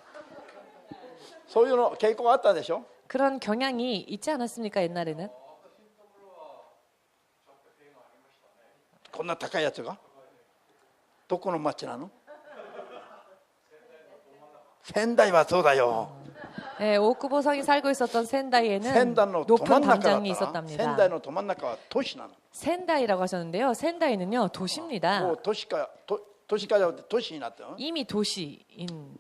そういうの傾向があったでしょ 그런 경향이 있지 않았습니까? 옛날에는 こんな高いやつがどこの町なの仙台はそうだよ 네, 오구보성이 살고 있었던 센다이에는 仙台のど真 높은 ん中だった 담장이 な 있었답니다. 仙台のど真ん中は都市なの 센다이라고 하셨는데요. 센다이는요 も 도시입니다. う都市かじゃなくて都市になったの 이미 도시인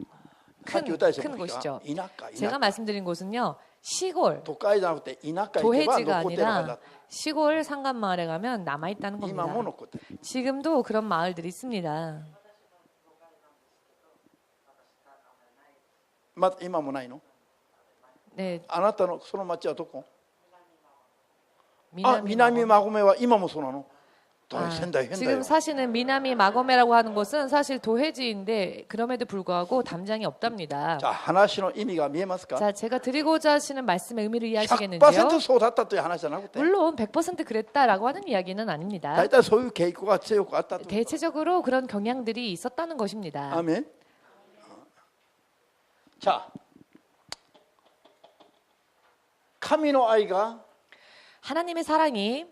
さっき 큰, 歌いそ 큰 곳이죠. 田舎 제가 말씀드린 곳은요 시골 都会じゃなくて田舎行けば 도해지가 残ってるはずだ 아니라 시골 상간마을에 가면 남아 있다는 今も 겁니다. 残ってる 지금도 그런 마을들이 있습니다. まだ今もないの 네, あなたのその町はどこ 미나미 あ南馬込は今もそうなの 아, 仙台変だ 지금 よ 사시는 미나미 마고메라고 하는 곳은 사실 도해지인데 그럼에도 불구하고 담장이 없답니다. じゃあ話の意味が見えますか 자, 제가 드리고자 하시는 말씀의 의미를 100% 이해하시겠는지요? そうだったという話じゃなくて 물론 100% 그랬다라고 하는 이야기는 아닙니다. 大体そういう傾向が強くあったと 대체적으로 그런 경향들이 있었다는 것입니다. アメン자神の愛が 하나님의 사랑이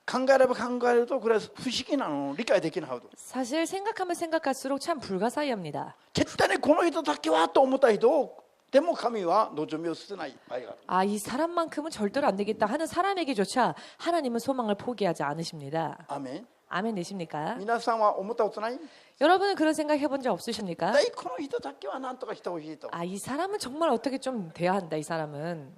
考えれば考えるとこれは不思議なの理解できないほど 사실 생각하면 생각할수록 참 불가사의합니다. 絶対にこの人だけはと思った人でも神は望みを捨てない愛がある 아, 이 사람만큼은 절대로 안 되겠다 하는 사람에게조차 하나님은 소망을 포기하지 않으십니다. アメン 아멘 되십니까? 皆さんは思ったことない 여러분은 그런 생각 해본 적 없으십니까? 絶対この人だけは何とかしてほしいと 아, 이 사람은 정말 어떻게 좀 돼야 한다, 이 사람은.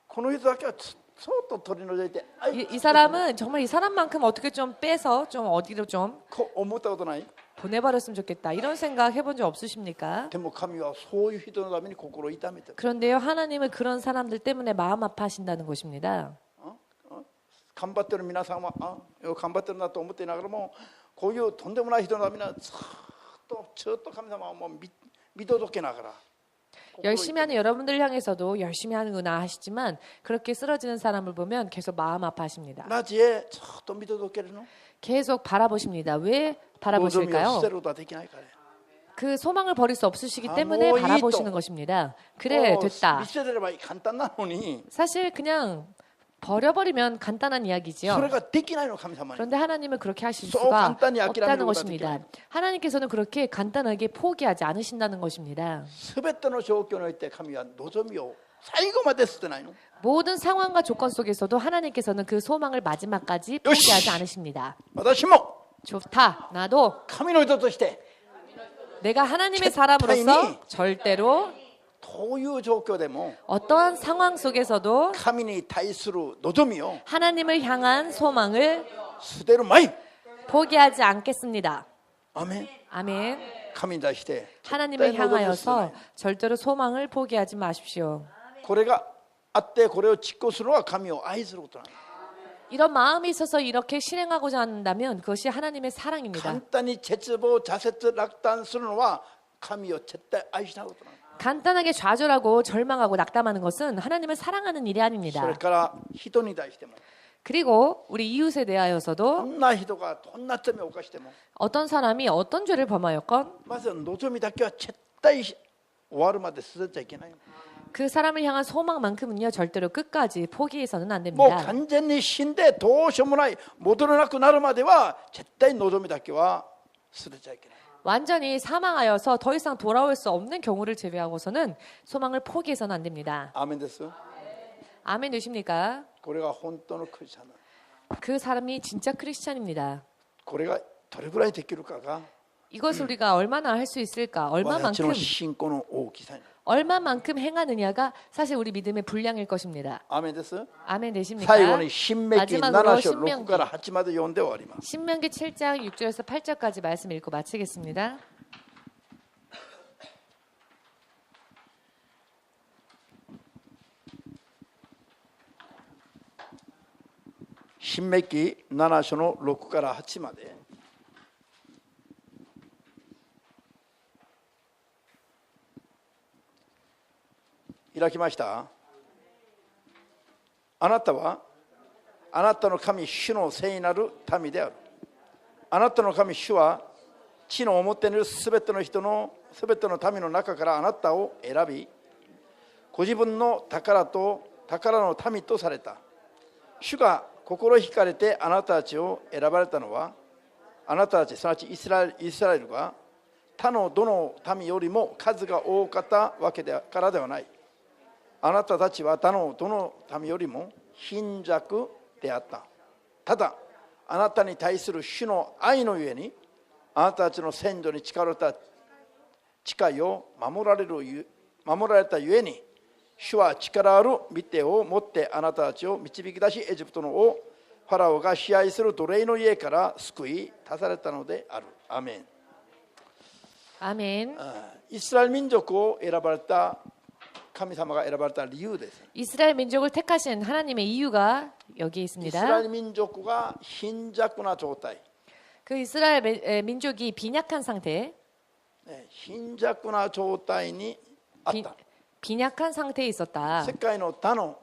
この人だけはそっと取り除いて愛 이 사람은 정말 이 사람만큼 어떻게 좀 빼서 좀 어디로 좀 こう思ったことない 보내버렸으면 좋겠다. 이런 생각 해본 적 없으십니까? でも神はそういう人のために心を痛めてる 그런데요, 하나님은 그런 사람들 때문에 마음 아파하신다는 것입니다. 頑張ってる皆さんは頑張ってるなと思っていながらもこういうとんでもない人のためにはずっと神様をもう見届けながら 열심히 하는 여러분들 향해서도 열심히 하는구나 하시지만 그렇게 쓰러지는 사람을 보면 계속 마음 아파하십니다. なぜずっと見届けるの 계속 바라보십니다. 왜 望みを 바라보실까요? 捨てることはできないから 그 소망을 버릴 수 없으시기 아, 때문에 뭐 바라보시는 이또. 것입니다. 그래, 됐다. 見捨てれば簡単なのに 사실 그냥 버려버리면 간단한 それ 이야기지요. ができないの神様に 그런데 하나님은 그렇게 하실 そう 수가 簡単に諦める 없다는 ことはできな 것입니다. い 하나님께서는 그렇게 간단하게 포기하지 않으신다는 것입니다. 全ての状況において神は望みを最後まで捨てないの 모든 상황과 조건 속에서도 하나님께서는 그 소망을 마지막까지 포기하지 않으십니다. 私も 좋다. 나도 神の人として 내가 하나님의 사람으로서 절대로 どういう状況でも 어떠한 상황 속에서도 神に対する望みを 하나님을 향한 소망을 捨てるまい 포기하지 않겠습니다. アメン 아멘. 神に対して 하나님을 絶対望みを捨てない 향하여서 절대로 소망을 포기하지 마십시오. これがあってこれを実行するのは神を愛することなの 이런 마음이 있어서 이렇게 실행하고자 한다면 그것이 하나님의 사랑입니다. 簡単に絶望挫折落胆するのは神を絶対愛しないことなの 간단하게 좌절하고 절망하고 낙담하는 것은 하나님을 사랑하는 일이 それ 아닙니다. から人に対しても 그리고 우리 이웃에 ど 대하여서도 んな人がどんな罪を犯しても 어떤 사람이 어떤 죄를 범하였건 まず望みだけは絶対終わるまで捨てちゃいけない 그 사람을 향한 소망만큼은요 절대로 끝까지 포기해서는 안 もう 됩니다. 完全に死んでどうしようもない戻れなくなるまでは絶対望みだけは捨てちゃいけない 완전히 사망하여서 더 이상 돌아올 수 없는 경우를 제외하고서는 소망을 포기해서는 안 됩니다. アーメンです 아멘 되십니까? これが本当のクリスチャンだ 그 사람이 진짜 크리스찬입니다. これがどれぐらいできるかが 이것을 우리가 얼마나 할 수 있을까? 私 얼마만큼 の信仰の大きさに 얼마만큼 행하느냐가 사실 우리 믿음의 분량일 것입니다. アーメンです 아멘 되십니까? 最後に新明記 마지막으로 7章 6 신명기 から8まで読んで終わります 신명기 7장 6절에서 8절까지 말씀 읽고 마치겠습니다. 新明記7章の6から8まで。開きました。あなたはあなたの神主の聖なる民である。あなたの神主は地の表にいるすべての人のすべての民の中からあなたを選び、ご自分の宝と宝の民とされた。主が心惹かれてあなたたちを選ばれたのは、あなたたちすなわちイスラエルが他のどの民よりも数が多かったわけだからではない。あなたたちは他のどの民よりも貧弱であった。ただあなたに対する主の愛のゆえに、あなたたちの先祖に誓われた誓いを守られたゆえに、主は力ある御手を持ってあなたたちを導き出し、エジプトの王ファラオが支配する奴隷の家から救い出されたのである。アメン。アメン。イスラエル民族を選ばれた神様が選ばれた理由です。 이스라엘 민족을 택하신 하나님의 이유가 여기에 イスラエ 있습니다. ル民族が貧弱な状態、 그 이스라엘 민족이 빈약한 상태, 貧弱な状態にあった。 빈약한 상태에 있었다. 世界の他の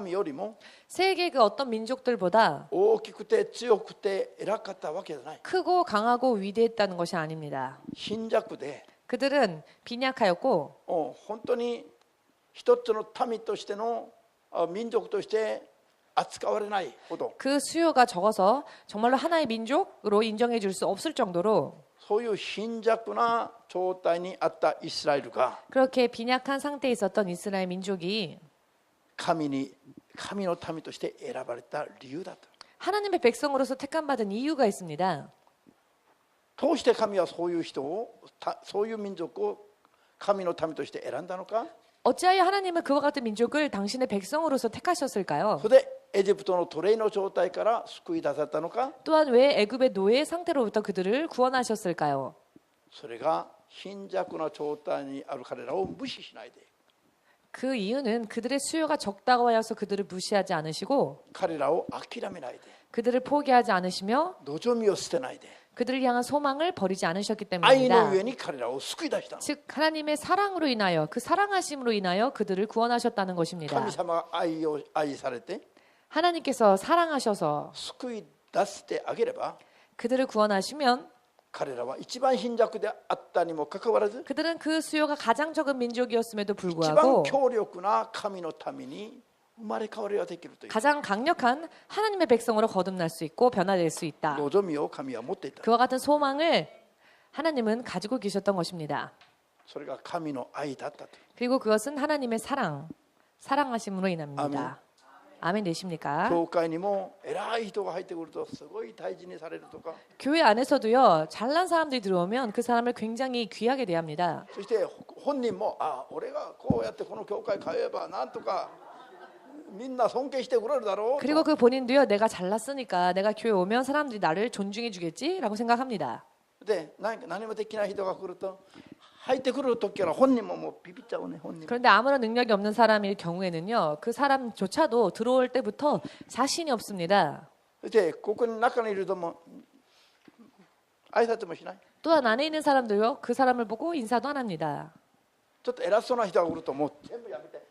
民よりも 세계 그 어떤 민족들보다 大きくて強くて偉かったわけじゃない。 크고 강하고 위대했다는 것이 아닙니다. 貧弱で 그들은 빈약하였고 本当に一つの民としての民族として扱われないほど、 그 수요가 적어서 정말로 하나의 민족으로 인정해 줄 수 없을 정도로 そういう貧弱な状態にあったイスラエルが 그렇게 빈약한 상태에 있었던 이스라엘 민족이 神の民として選ばれた理由だと。 하나님의 백성으로서 택함받은 이유가 있습니다. どうして神はそういう人を、そういう民族を神の民として選んだのか。 어찌하여 하나님은 그와 같은 민족을 당신의 백성으로서 택하셨을까요? それでエジプトの奴隷の状態から救い出されたのか。 또한 왜 애굽의 노예 상태로부터 그들을 구원하셨을까요? それが貧弱な状態にある彼らを無視しないで、 그 이유는 그들의 수요가 적다고 하여서 그들을 무시하지 않으시고 彼らを諦めないで、 그들을 포기하지 않으시며 望みを捨てないで、 그들을 향한 소망을 버리지 않으셨기 愛の 때문입니다. 上に彼らを救い出したの。 즉 하나님의 사랑으로 인하여 그 사랑하심으로 인하여 그들을 구원하셨다는 것입니다. 神様が愛されて 하나님께서 사랑하셔서 救い出してあげれば、 그들을 구원하시면 彼らは一番貧弱であったにもかかわらず、 그들은 그 수요가 가장 적은 민족이었음에도 一番 불구하고 強力な神のために生まれ変わりができるという 가장 강력한 하나님의 백성으로 거듭날 수 있고 변화될 수 있다. 望みを神は持っていた。 그와 같은 소망을 하나님은 가지고 계셨던 것입니다. それが神の愛だったと。 그리고 그것은 하나님의 사랑하심으로 인합니다. 아멘 되십니까? 教会にも偉い人が入ってくるとすごい大事にされるとか、 교회 안에서도요, 잘난 사람들이 들어오면 그 사람을 굉장히 귀하게 대합니다. そして本人も俺がこうやってこの教会通えばなんとかみんな尊敬してくれるだろう。 그리고 그 본인도요, 내가 잘났으니까 내가 교회 오면 사람들이 나를 존중해 주겠지라고 생각합니다. で何もできない人が来ると入ってくる時から本人ももうビビっちゃうね。本人 그런데 아무런 능력이 없는 사람일 경우에는요, 그 사람조차도 들어올 때부터 자신이 없습니다. そしてここに中にいるとも挨拶もしない。 또한 안에 있는 사람들요, 그 사람을 보고 인사도 안 합니다. ちょっと偉そうな人が来るともう全部やめて。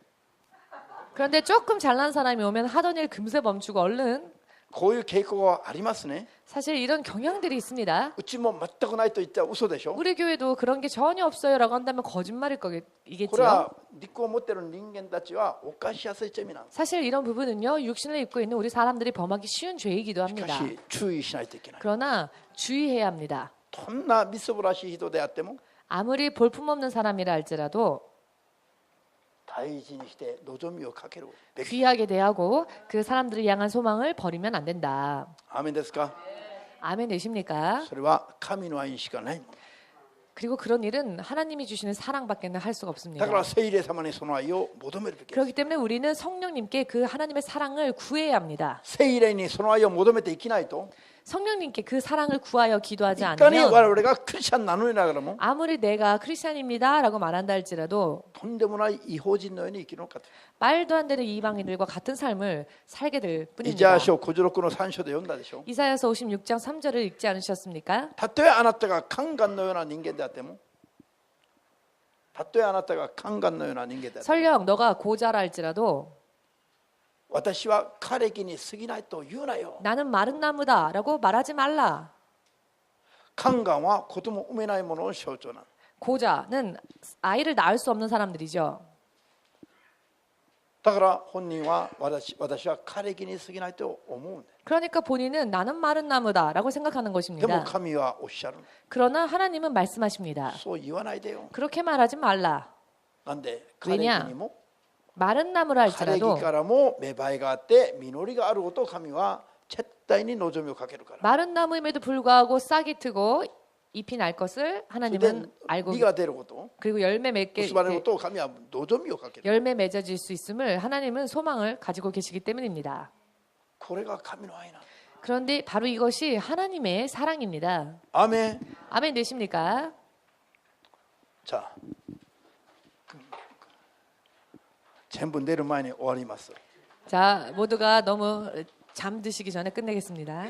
그런데 조금 잘난 사람이 오면 하던 일 금세 멈추고 얼른, こういう傾向がありますね。 사실 이런 경향들이 있습니다. うちも全くないと言ったら嘘でしょ。 우리 교회도 그런 게 전혀 없어요라고 한다면 거짓말일 これ 거겠지요. は陸を持っている人間たちは犯しやすい罪なんです。 사실 이런 부분은요, 육신을 입고 있는 우리 사람들이 범하기 쉬운 죄이기도 しか 합니다. し注意しないといけない。 그러나 주의해야 합니다. どんなみすぼらしい人であっても 아무리 볼품없는 사람이라 할지라도 大事にして望みをかけるべき。 귀하게 대하고 그 사람들을 향한 소망을 버리면 안 된다. アーメンですか。 아멘 되십니까? それは神の愛にしかないもの。 그리고 그런 일은 하나님이 주시는 사랑밖에는 할 수가 だ 없습니다. から聖霊様にその愛を求めるべきです。 그렇기 때문에 우리는 성령님께 그 하나님의 사랑을 구해야 합니다. 聖霊にその愛を求めて生きないと 성령님께 그 사랑을 구하여 기도하지 이까니 않으면 우리가 크리스천 나누이라 그러면 아무리 내가 크리스찬입니다라고 말한다 할지라도 돈데무나 이호진 노인이 있기는 같아. 말도 안 되는 이방인들과 같은 삶을 살게 될 뿐입니다. 이자야서 고주로꾸노 산쇼도 연다되죠. 이사야서 56장 3절을 읽지 않으셨습니까? 다토에 아나타가 강간 노요나 닌겐 되었다면 다토에 아나타가 강간 노요나 닌겐 되었다면 설령 너가 고자라 할지라도 私は枯れ木に過ぎないと言うなよ。 나는 마른 나무다라고 말하지 말라. 강간は子供を産めないものの象徴なの。 고자는 아이를 낳을 수 없는 사람들이죠. だから本人は私は枯れ木に過ぎないと思うんだ。 그러니까 본인은 나는 마른 나무다라고 생각하는 でも 것입니다. 神はおっしゃる。 그러나 하나님은 말씀하십니다. そう言わないでよ。 그렇게 말하지 말라. なんで枯れ 왜냐 木にも 마른 나무라 枯れ木 할지라도 からも芽生えがあって実りがあることを神は絶対に望みをかけるから。 마른 나무임에도 불구하고 싹이 트고 잎이 날 것을 それで 하나님은 알고 実が出ること、 그리고 열매 結 맺게 ばれることを神は望みをかける。 열매 맺어질 수 있음을 하나님은 소망을 가지고 계시기 때문입니다. これが神の愛なの。 그런데 바로 이것이 하나님의 사랑입니다. アーメン。 아멘 되십니까? 자, 全部寝る前に終わります。 자, 모두가 너무 잠드시기 전에 끝내겠습니다.